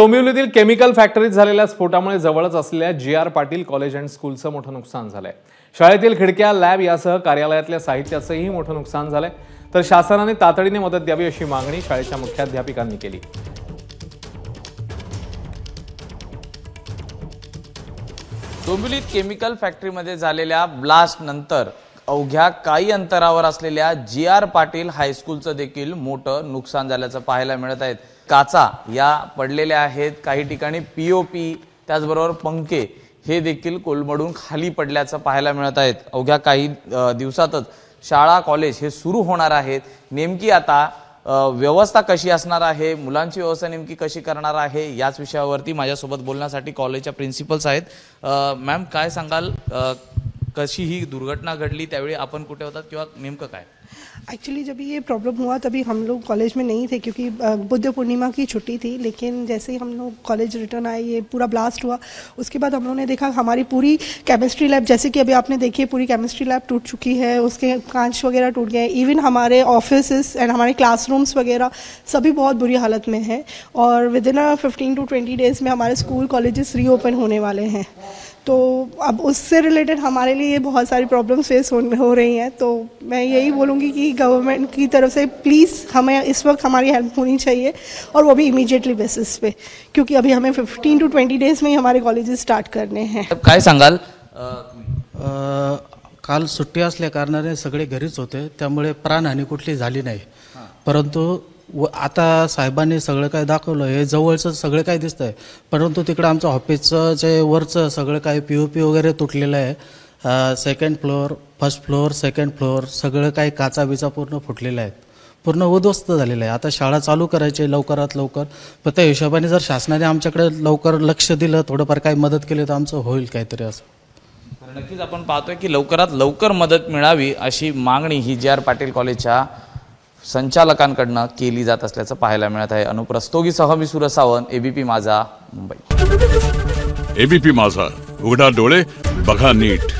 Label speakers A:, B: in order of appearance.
A: डोंबिवलीतील chemical फॅक्टरीत झालेल्या स्फोटामुळे जवळच असलेल्या जी.आर. पाटील कॉलेज अँड स्कूलचं मोठं नुकसान झालंय। शाळेतील खिडक्या, लॅब यासह कार्यालयातल्या साहित्याचंही मोठं नुकसान झालंय। तर शासनाने तातडीने मदत द्यावी अशी मागणी शाळेच्या मुख्याध्यापिकांनी केली।
B: डोंबिवलीत केमिकल फॅक्टरीमध्ये झालेल्या ब्लास्ट नंतर अवघ्या काही अंतरावर असलेल्या जी.आर. पाटील हायस्कूलचं देखील मोठं नुकसान झाल्याचं पाहायला मिळत आहे। काचा या पडलेल्या आहेत, काही ठिकाणी पीओपी त्याचबरोबर पंखे हे देखील कोलमडून खाली पडल्याचं पाहायला मिळत आहे। अवघ्या काही दिवसातच शाळा कॉलेज हे सुरू होणार आहेत। नेमकी आता व्यवस्था कशी असणार आहे, मुलांची व्यवस्था नेमकी कशी करणार आहे, याच विषयावरती माझ्यासोबत बोलण्यासाठी कॉलेजच्या प्रिन्सिपल्स आहेत। मॅम, काय सांगाल, कशी ही दुर्घटना घडली, त्यावेळी आपण कुठे होतात किंवा नेमकं काय?
C: एक्चुअली जब ये प्रॉब्लम हुआ तभी हम लोग कॉलेज में नहीं थे क्योंकि बुद्ध पूर्णिमा की छुट्टी थी। लेकिन जैसे ही हम लोग कॉलेज रिटर्न आए, ये पूरा ब्लास्ट हुआ। उसके बाद हम लोगों ने देखा हमारी पूरी केमिस्ट्री लैब, जैसे कि अभी आपने देखी, पूरी केमिस्ट्री लैब टूट चुकी है, उसके कांच वगैरह टूट गए। इवन हमारे ऑफिसेस एंड हमारे क्लासरूम्स वगैरह सभी बहुत बुरी हालत में हैं। और विद इन 15 to 20 डेज़ में हमारे स्कूल कॉलेजेस रीओपन होने वाले हैं। तो अब उससे रिलेटेड हमारे लिए बहुत सारी प्रॉब्लम्स फेस हो रही हैं। तो मैं यही बोलूँगी कि गवर्नमेंट की तरफ से प्लीज़ हमें इस वक्त हमारी हेल्प होनी चाहिए, और वो भी इमीडिएटली बेसिस पे, क्योंकि अभी हमें 15 to 20 डेज़ में ही हमारे कॉलेजेस स्टार्ट करने हैं।
B: काय सांगाल?
D: काल सुट्टी असल्या कारणाने सगळे घरीच होते, त्यामुळे प्राणहानी कुठली झाली नाही। परंतु आता साहेबांनी सगळं काय दाखवलं, हे जवळचं सगळं काय दिसतंय, परंतु तिकडे आमचं ऑफिसचं जे वरचं सगळं काय पीओपी वगैरे तुटलेलं आहे। Second floor, first floor, second floor सगळं काय काचा बिचा पूर्ण फुटलेल्या आहेत, पूर्ण उद्ध्वस्त झालेलं आहे। आता शाळा चालू करायची लवकरात लवकर, पण त्या हिशोबाने जर शासनाने आमच्याकडे लवकर लक्ष दिलं, थोडंफार काही मदत केली तर आमचं होईल काहीतरी असं।
B: नक्कीच आपण पाहतोय की लवकरात लवकर मदत मिळावी अशी मागणी ही जी.आर. पाटील कॉलेजच्या संचालकांकडून केली जात असल्याचं पाहायला मिळत आहे। अनुप रस्तोगीसह मी सूरज सावंत, एबीपी माझा, मुंबई।
E: एबीपी माझा, उघडा डोळे बघा नीट।